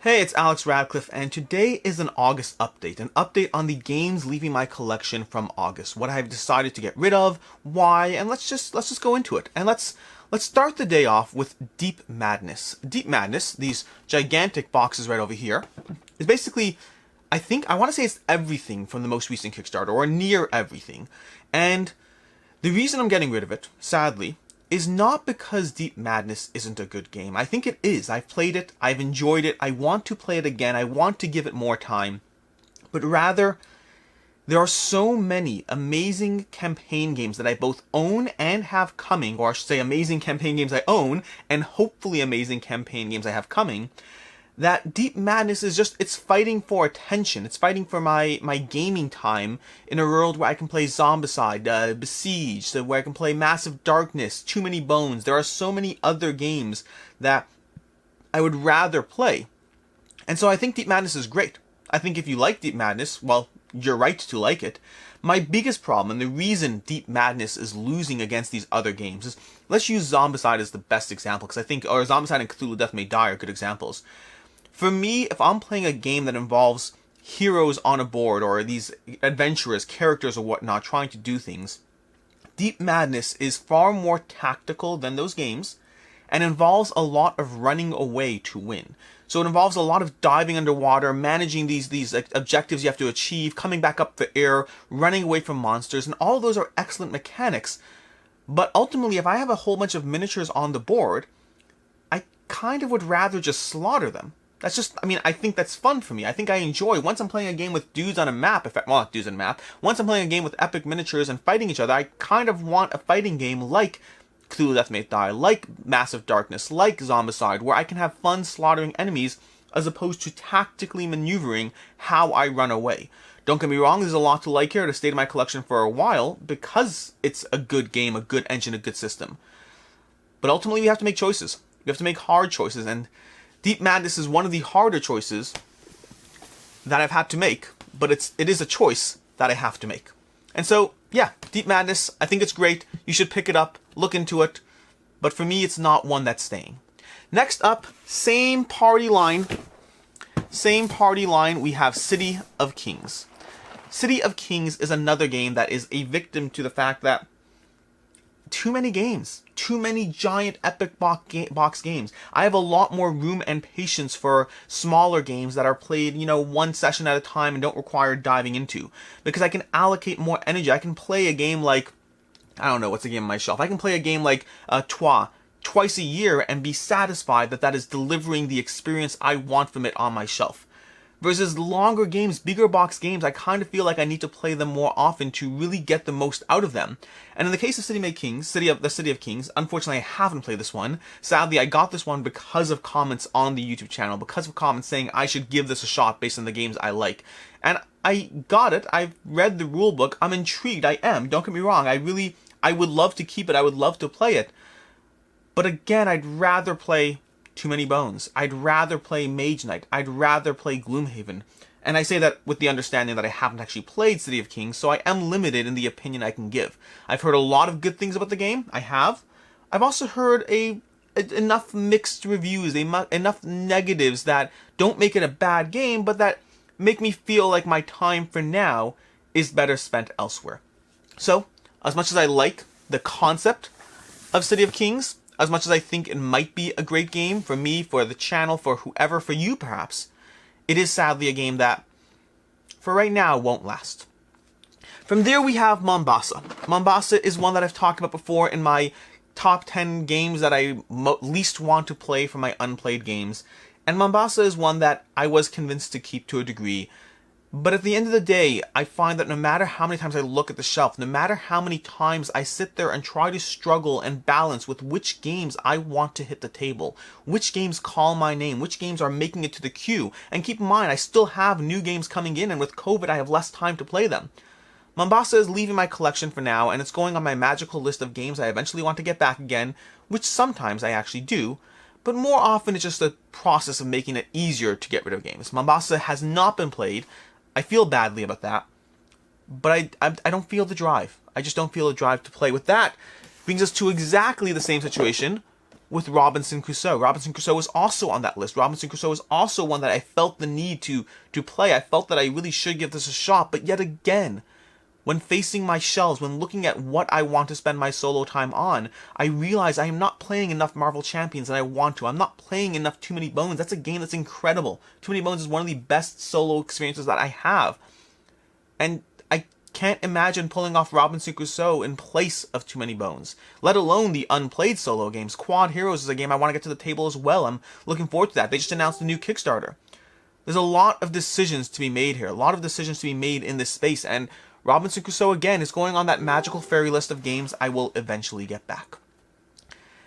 Hey, it's Alex Radcliffe, and today is an August update. An update on the games leaving my collection from August. What I've decided to get rid of, why, and let's just go into it. And let's start the day off with Deep Madness. Deep Madness, these gigantic boxes right over here, is basically, I want to say it's everything from the most recent Kickstarter, or near everything. And the reason I'm getting rid of it, sadly, is not because Deep Madness isn't a good game. I think it is. I've played it, I've enjoyed it, I want to play it again, I want to give it more time. But rather, there are so many amazing campaign games that I both own and have coming, or I should say amazing campaign games I own, and hopefully amazing campaign games I have coming, that Deep Madness is just, it's fighting for attention. It's fighting for my gaming time in a world where I can play Zombicide, Besieged, where I can play Massive Darkness, Too Many Bones. There are so many other games that I would rather play. And so I think Deep Madness is great. I think if you like Deep Madness, well, you're right to like it. My biggest problem, and the reason Deep Madness is losing against these other games is, let's use Zombicide as the best example, because I think, or Zombicide and Cthulhu Death May Die are good examples. For me, if I'm playing a game that involves heroes on a board, or these adventurers, characters or whatnot, trying to do things, Deep Madness is far more tactical than those games, and involves a lot of running away to win. So it involves a lot of diving underwater, managing these objectives you have to achieve, coming back up for air, running away from monsters, and all of those are excellent mechanics. But ultimately, if I have a whole bunch of miniatures on the board, I kind of would rather just slaughter them. That's just, I think that's fun for me. I think I enjoy, once I'm playing a game with dudes on a map, not dudes on a map, once I'm playing a game with epic miniatures and fighting each other, I kind of want a fighting game like Cthulhu Death May Die, like Massive Darkness, like Zombicide, where I can have fun slaughtering enemies as opposed to tactically maneuvering how I run away. Don't get me wrong, there's a lot to like here. It has stayed in my collection for a while because it's a good game, a good engine, a good system. But ultimately we have to make choices. We have to make hard choices, and Deep Madness is one of the harder choices that I've had to make, but it is a choice that I have to make. And so, yeah, Deep Madness, I think it's great. You should pick it up, look into it, but for me, it's not one that's staying. Next up, same party line, we have City of Kings. City of Kings is another game that is a victim to the fact that too many games, too many giant epic box games. I have a lot more room and patience for smaller games that are played, one session at a time and don't require diving into. Because I can allocate more energy. I can play a game like, I don't know, what's a game on my shelf? I can play a game like twice a year and be satisfied that is delivering the experience I want from it on my shelf. Versus longer games, bigger box games, I kind of feel like I need to play them more often to really get the most out of them. And in the case of the City of Kings, unfortunately I haven't played this one. Sadly, I got this one because of comments on the YouTube channel, because of comments saying I should give this a shot based on the games I like. And I got it, I've read the rulebook, I'm intrigued, I am, don't get me wrong, I would love to keep it, I would love to play it. But again, I'd rather play Too Many Bones. I'd rather play Mage Knight. I'd rather play Gloomhaven. And I say that with the understanding that I haven't actually played City of Kings, so I am limited in the opinion I can give. I've heard a lot of good things about the game. I have. I've also heard enough mixed reviews, enough negatives that don't make it a bad game, but that make me feel like my time for now is better spent elsewhere. So, as much as I like the concept of City of Kings, as much as I think it might be a great game for me, for the channel, for whoever, for you perhaps, it is sadly a game that, for right now, won't last. From there we have Mombasa. Mombasa is one that I've talked about before in my top 10 games that I least want to play from my unplayed games. And Mombasa is one that I was convinced to keep to a degree. But at the end of the day, I find that no matter how many times I look at the shelf, no matter how many times I sit there and try to struggle and balance with which games I want to hit the table, which games call my name, which games are making it to the queue, and keep in mind, I still have new games coming in, and with COVID, I have less time to play them. Mombasa is leaving my collection for now, and it's going on my magical list of games I eventually want to get back again, which sometimes I actually do, but more often it's just a process of making it easier to get rid of games. Mombasa has not been played. I feel badly about that, but I don't feel the drive. I just don't feel the drive to play. With that, brings us to exactly the same situation with Robinson Crusoe. Robinson Crusoe was also on that list. Robinson Crusoe is also one that I felt the need to play. I felt that I really should give this a shot, but yet again, when facing my shelves, when looking at what I want to spend my solo time on, I realize I am not playing enough Marvel Champions that I want to. I'm not playing enough Too Many Bones. That's a game that's incredible. Too Many Bones is one of the best solo experiences that I have. And I can't imagine pulling off Robinson Crusoe in place of Too Many Bones, let alone the unplayed solo games. Quad Heroes is a game I want to get to the table as well. I'm looking forward to that. They just announced a new Kickstarter. There's a lot of decisions to be made here, a lot of decisions to be made in this space, and Robinson Crusoe, again, is going on that magical fairy list of games I will eventually get back.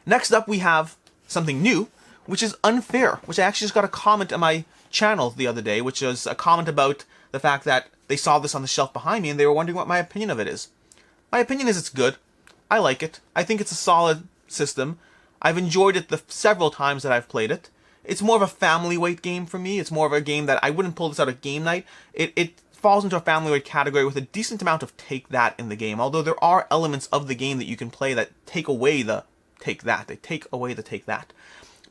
Next up, we have something new, which is Unfair, which I actually just got a comment on my channel the other day, which is a comment about the fact that they saw this on the shelf behind me and they were wondering what my opinion of it is. My opinion is it's good. I like it. I think it's a solid system. I've enjoyed it the several times that I've played it. It's more of a family weight game for me. It's more of a game that I wouldn't pull this out at game night. It falls into a family weight category with a decent amount of take that in the game, although there are elements of the game that you can play that take away the take that. They take away the take that.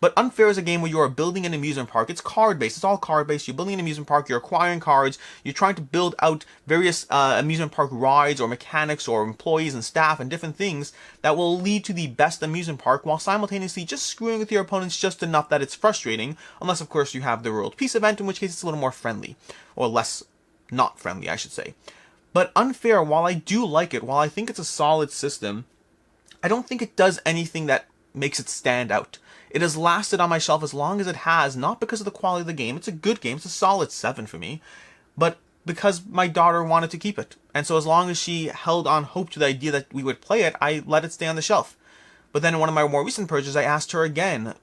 But Unfair is a game where you are building an amusement park. It's card-based. It's all card-based. You're building an amusement park. You're acquiring cards. You're trying to build out various amusement park rides or mechanics or employees and staff and different things that will lead to the best amusement park while simultaneously just screwing with your opponents just enough that it's frustrating, unless, of course, you have the World Peace event, in which case it's a little more friendly, or less not friendly, I should say. But Unfair, while I do like it, while I think it's a solid system, I don't think it does anything that makes it stand out. It has lasted on my shelf as long as it has, not because of the quality of the game. It's a good game. It's a solid 7 for me. But because my daughter wanted to keep it. And so as long as she held on hope to the idea that we would play it, I let it stay on the shelf. But then in one of my more recent purchases, I asked her again,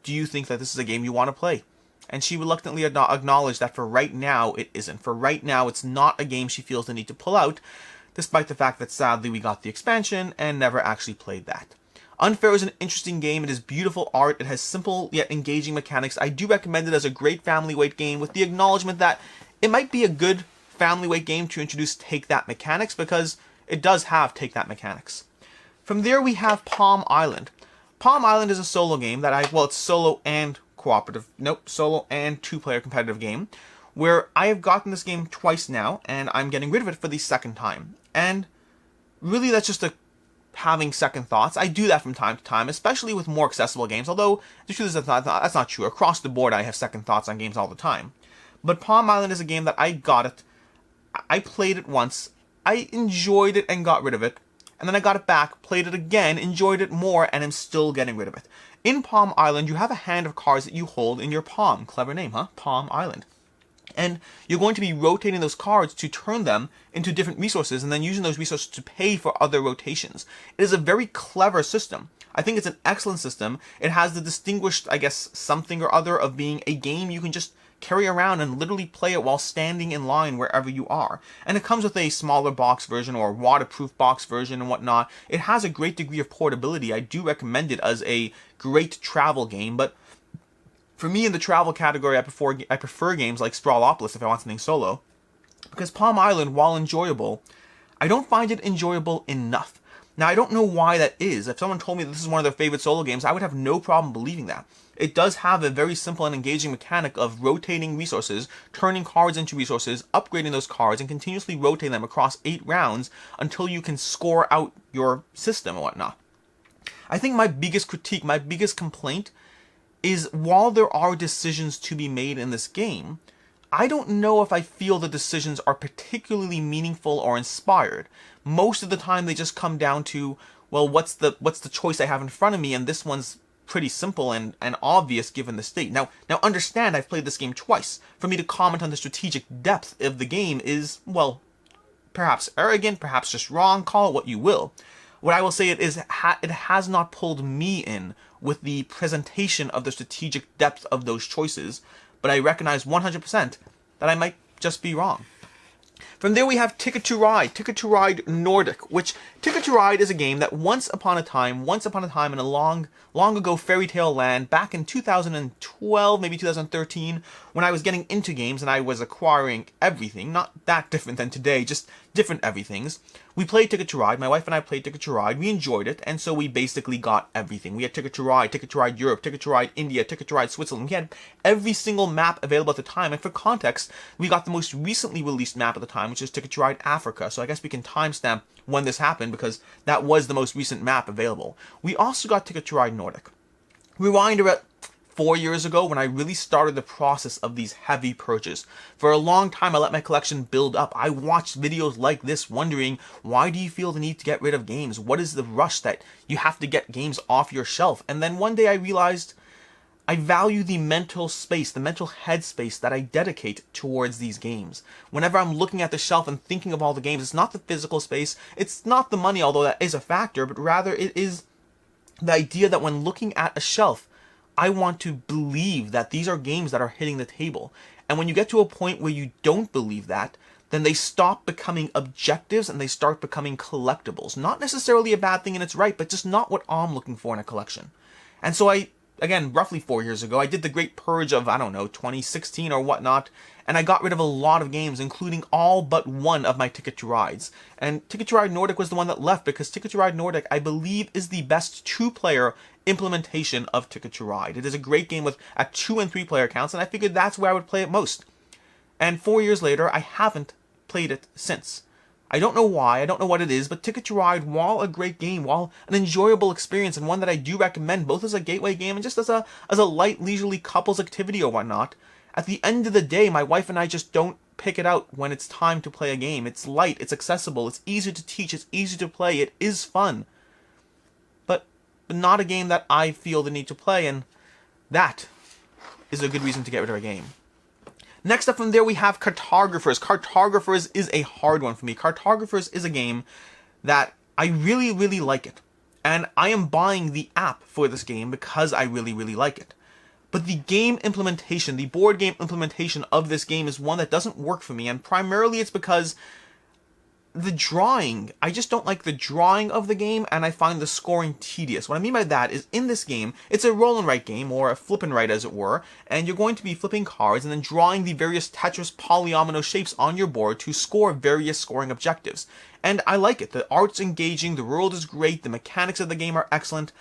do you think that this is a game you want to play? And she reluctantly acknowledged that for right now, it isn't. For right now, it's not a game she feels the need to pull out, despite the fact that sadly we got the expansion and never actually played that. Unfair is an interesting game. It is beautiful art. It has simple yet engaging mechanics. I do recommend it as a great family weight game, with the acknowledgement that it might be a good family weight game to introduce take that mechanics, because it does have take that mechanics. From there we have Palm Island. Palm Island is a solo game that it's solo and cooperative, solo and 2-player competitive game, where I have gotten this game twice now, and I'm getting rid of it for the second time. And really that's just having second thoughts. I do that from time to time, especially with more accessible games, although the truth is that's not true. Across the board, I have second thoughts on games all the time. But Palm Island is a game that I got it, I played it once, I enjoyed it and got rid of it, and then I got it back, played it again, enjoyed it more, and am still getting rid of it. In Palm Island, you have a hand of cards that you hold in your palm. Clever name, huh? Palm Island. And you're going to be rotating those cards to turn them into different resources, and then using those resources to pay for other rotations. It is a very clever system. I think it's an excellent system. It has the distinguished, I guess, something or other of being a game you can just carry around and literally play it while standing in line wherever you are. And it comes with a smaller box version or waterproof box version and whatnot. It has a great degree of portability. I do recommend it as a great travel game, but for me in the travel category, I prefer games like Sprawlopolis if I want something solo, because Palm Island, while enjoyable, I don't find it enjoyable enough. Now, I don't know why that is. If someone told me this is one of their favorite solo games, I would have no problem believing that. It does have a very simple and engaging mechanic of rotating resources, turning cards into resources, upgrading those cards, and continuously rotating them across 8 rounds until you can score out your system and whatnot. I think my biggest critique, my biggest complaint, is while there are decisions to be made in this game, I don't know if I feel the decisions are particularly meaningful or inspired. Most of the time they just come down to, well, what's the choice I have in front of me, and this one's pretty simple and obvious given the state. Now understand, I've played this game twice. For me to comment on the strategic depth of the game is, well, perhaps arrogant, perhaps just wrong, call it what you will. What I will say it has not pulled me in with the presentation of the strategic depth of those choices, but I recognize 100% that I might just be wrong. From there we have Ticket to Ride Nordic, which Ticket to Ride is a game that once upon a time in a long ago fairy tale land, back in 2012, maybe 2013, when I was getting into games and I was acquiring everything, not that different than today, just different everythings. We played Ticket to Ride. My wife and I played Ticket to Ride. We enjoyed it, and so we basically got everything. We had Ticket to Ride Europe, Ticket to Ride India, Ticket to Ride Switzerland. We had every single map available at the time, and for context, we got the most recently released map at the time, which is Ticket to Ride Africa. So I guess we can timestamp when this happened, because that was the most recent map available. We also got Ticket to Ride Nordic. Rewind about 4 years ago when I really started the process of these heavy purchases. For a long time, I let my collection build up. I watched videos like this wondering, why do you feel the need to get rid of games? What is the rush that you have to get games off your shelf? And then one day I realized I value the mental space, the mental headspace that I dedicate towards these games. Whenever I'm looking at the shelf and thinking of all the games, it's not the physical space, it's not the money, although that is a factor, but rather it is the idea that when looking at a shelf, I want to believe that these are games that are hitting the table. And when you get to a point where you don't believe that, then they stop becoming objectives and they start becoming collectibles. Not necessarily a bad thing in its right, but just not what I'm looking for in a collection. And so again, roughly 4 years ago, I did the great purge of, 2016 or whatnot, and I got rid of a lot of games, including all but one of my Ticket to Rides. And Ticket to Ride Nordic was the one that left, because Ticket to Ride Nordic, I believe, is the best two-player implementation of Ticket to Ride. It is a great game with 2 and 3 player counts, and I figured that's where I would play it most. And 4 years later, I haven't played it since. I don't know why, I don't know what it is, but Ticket to Ride, while a great game, while an enjoyable experience, and one that I do recommend both as a gateway game and just as a light, leisurely couples activity or whatnot, at the end of the day, my wife and I just don't pick it out when it's time to play a game. It's light, it's accessible, it's easy to teach, it's easy to play, it is fun. But not a game that I feel the need to play, and that is a good reason to get rid of a game. Next up from there, we have Cartographers. Cartographers is a hard one for me. Cartographers is a game that I really, really like it. And I am buying the app for this game because I really, really like it. But the game implementation, the board game implementation of this game is one that doesn't work for me. And primarily it's because the drawing, I just don't like the drawing of the game, and I find the scoring tedious. What I mean by that is, in this game, it's a roll and write game, or a flip and write as it were, and you're going to be flipping cards and then drawing the various Tetris polyomino shapes on your board to score various scoring objectives. And I like it. The art's engaging, the world is great, the mechanics of the game are excellent.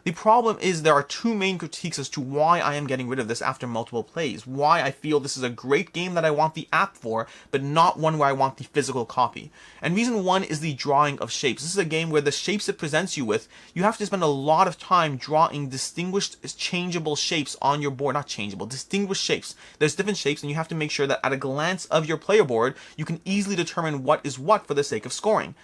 The problem is there are two main critiques as to why I am getting rid of this after multiple plays. Why I feel this is a great game that I want the app for, but not one where I want the physical copy. And reason one is the drawing of shapes. This is a game where the shapes it presents you with, you have to spend a lot of time drawing distinguished, changeable shapes on your board. Not changeable, distinguished shapes. There's different shapes, and you have to make sure that at a glance of your player board, you can easily determine what is what for the sake of scoring.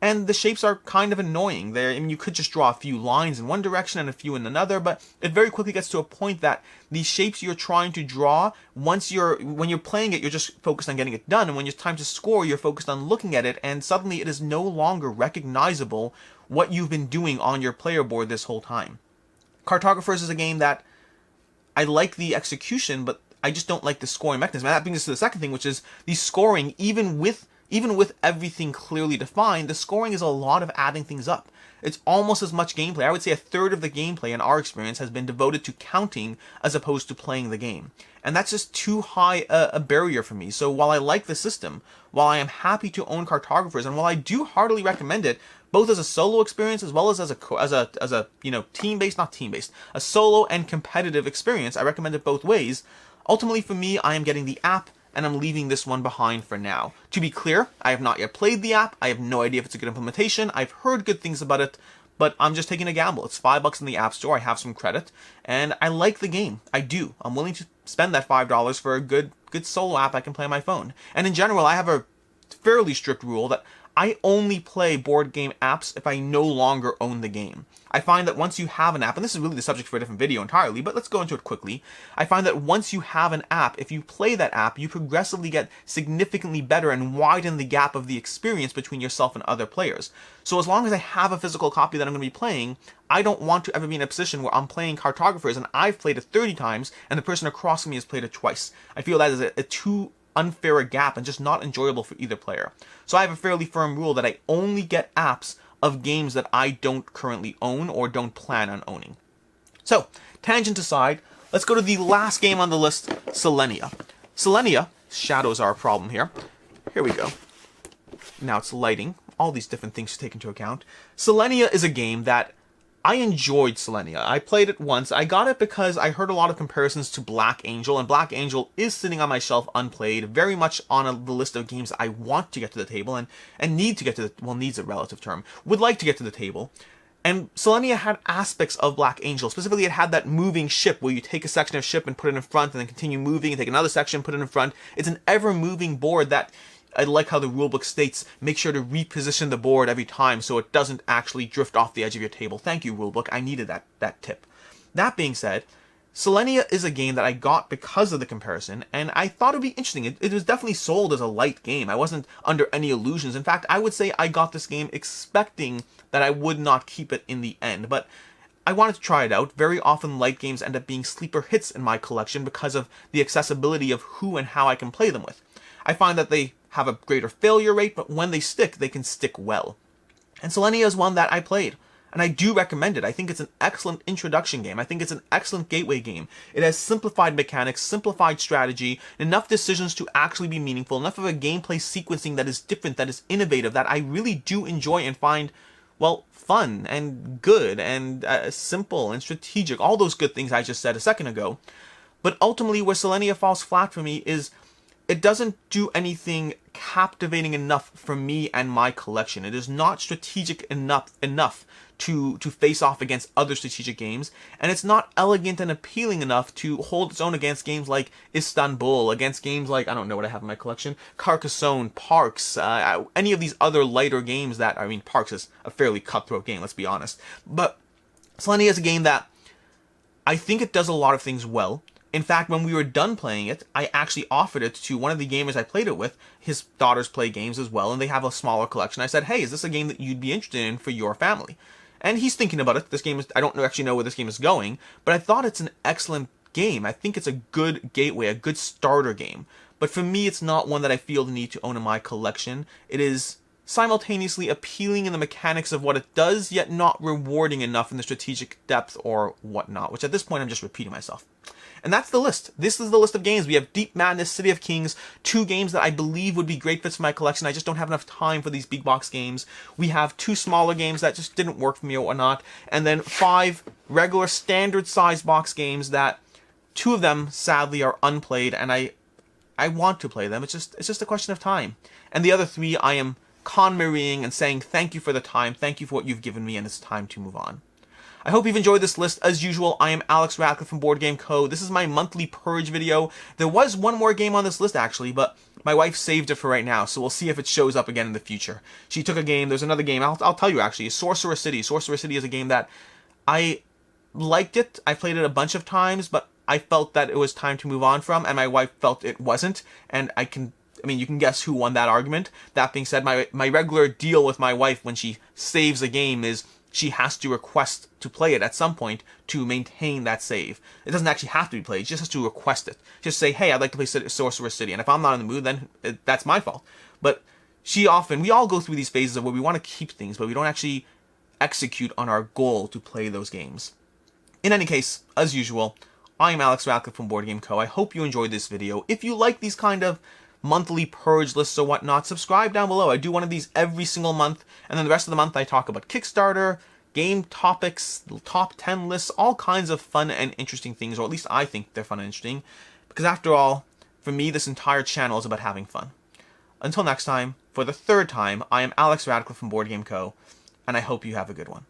And the shapes are kind of annoying. I mean, you could just draw a few lines in one direction and a few in another, but it very quickly gets to a point that the shapes you're trying to draw, when you're playing it, you're just focused on getting it done, and when it's time to score, you're focused on looking at it, and suddenly it is no longer recognizable what you've been doing on your player board this whole time. Cartographers is a game that I like the execution, but I just don't like the scoring mechanism. And that brings us to the second thing, which is the scoring, even with everything clearly defined, the scoring is a lot of adding things up. It's almost as much gameplay. I would say a third of the gameplay in our experience has been devoted to counting as opposed to playing the game. And that's just too high a barrier for me. So while I like the system, while I am happy to own Cartographers, and while I do heartily recommend it, both as a solo experience as well as a team-based, not team-based, a solo and competitive experience, I recommend it both ways. Ultimately for me, I am getting the app, and I'm leaving this one behind for now. To be clear, I have not yet played the app, I have no idea if it's a good implementation, I've heard good things about it, but I'm just taking a gamble. It's $5 in the App Store, I have some credit, and I like the game. I do. I'm willing to spend that $5 for a good solo app I can play on my phone. And in general, I have a fairly strict rule that I only play board game apps if I no longer own the game. I find that once you have an app, and this is really the subject for a different video entirely, but let's go into it quickly. I find that once you have an app, if you play that app, you progressively get significantly better and widen the gap of the experience between yourself and other players. So as long as I have a physical copy that I'm going to be playing, I don't want to ever be in a position where I'm playing Cartographers and I've played it 30 times and the person across from me has played it twice. I feel that is a too unfair a gap and just not enjoyable for either player. So I have a fairly firm rule that I only get apps of games that I don't currently own or don't plan on owning. So, tangent aside, let's go to the last game on the list, Solenia. Solenia, shadows are a problem here. Here we go. now it's lighting, all these different things to take into account. Solenia is a game that I enjoyed. Solenia. I played it once. I got it because I heard a lot of comparisons to Black Angel, and Black Angel is sitting on my shelf unplayed, very much on the list of games I want to get to the table, and need to get to the, well, needs a relative term, would like to get to the table. And Solenia had aspects of Black Angel. Specifically, it had that moving ship where you take a section of ship and put it in front and then continue moving and take another section, put it in front. It's an ever-moving board that, I like how the rulebook states, make sure to reposition the board every time so it doesn't actually drift off the edge of your table. Thank you, rulebook. I needed that tip. That being said, Solenia is a game that I got because of the comparison, and I thought it would be interesting. It was definitely sold as a light game. I wasn't under any illusions. In fact, I would say I got this game expecting that I would not keep it in the end, but I wanted to try it out. Very often light games end up being sleeper hits in my collection because of the accessibility of who and how I can play them with. I find that they have a greater failure rate, but when they stick, they can stick well. And Solenia is one that I played, and I do recommend it. I think it's an excellent introduction game. I think it's an excellent gateway game. It has simplified mechanics, simplified strategy, enough decisions to actually be meaningful, enough of a gameplay sequencing that is different, that is innovative, that I really do enjoy and find, well, fun and good and simple and strategic. All those good things I just said a second ago. But ultimately, where Solenia falls flat for me is it doesn't do anything captivating enough for me and my collection. It is not strategic enough to face off against other strategic games, and it's not elegant and appealing enough to hold its own against games like Istanbul, against games like, I don't know what I have in my collection, Carcassonne, Parks, any of these other lighter games that, I mean, Parks is a fairly cutthroat game, let's be honest. But Solenia is a game that I think it does a lot of things well. In fact, when we were done playing it, I actually offered it to one of the gamers I played it with. His daughters play games as well, and they have a smaller collection. I said, hey, is this a game that you'd be interested in for your family? And he's thinking about it. This game is, I don't actually know where this game is going, but I thought it's an excellent game. I think it's a good gateway, a good starter game. But for me, it's not one that I feel the need to own in my collection. It is simultaneously appealing in the mechanics of what it does, yet not rewarding enough in the strategic depth or whatnot, which at this point I'm just repeating myself. And that's the list. This is the list of games. We have Deep Madness, City of Kings, 2 games that I believe would be great fits for my collection. I just don't have enough time for these big box games. We have 2 smaller games that just didn't work for me or whatnot. And then 5 regular standard size box games that 2 of them sadly are unplayed, and I want to play them. It's just a question of time. And the other 3 I am con-marrying and saying thank you for the time, thank you for what you've given me, and it's time to move on. I hope you've enjoyed this list. As usual, I am Alex Radcliffe from BoardGameCo. This is my monthly Purge video. There was one more game on this list, actually, but my wife saved it for right now, so we'll see if it shows up again in the future. She took a game. There's another game. I'll tell you, actually. Sorcerer City. Sorcerer City is a game that I liked it. I played it a bunch of times, but I felt that it was time to move on from, and my wife felt it wasn't, and I mean, you can guess who won that argument. That being said, my regular deal with my wife when she saves a game is she has to request to play it at some point to maintain that save. It doesn't actually have to be played, she just has to request it. Just say, hey, I'd like to play Sorcerer City, and if I'm not in the mood, then that's my fault. But we all go through these phases of where we want to keep things, but we don't actually execute on our goal to play those games. In any case, as usual, I am Alex Radcliffe from BoardGameCo. I hope you enjoyed this video. If you like these kind of monthly purge lists or whatnot, subscribe down below. I do one of these every single month, and then the rest of the month I talk about Kickstarter, game topics, top 10 lists, all kinds of fun and interesting things, or at least I think they're fun and interesting, because after all, for me, this entire channel is about having fun. Until next time, for the 3rd time, I am Alex Radcliffe from BoardGameCo, and I hope you have a good one.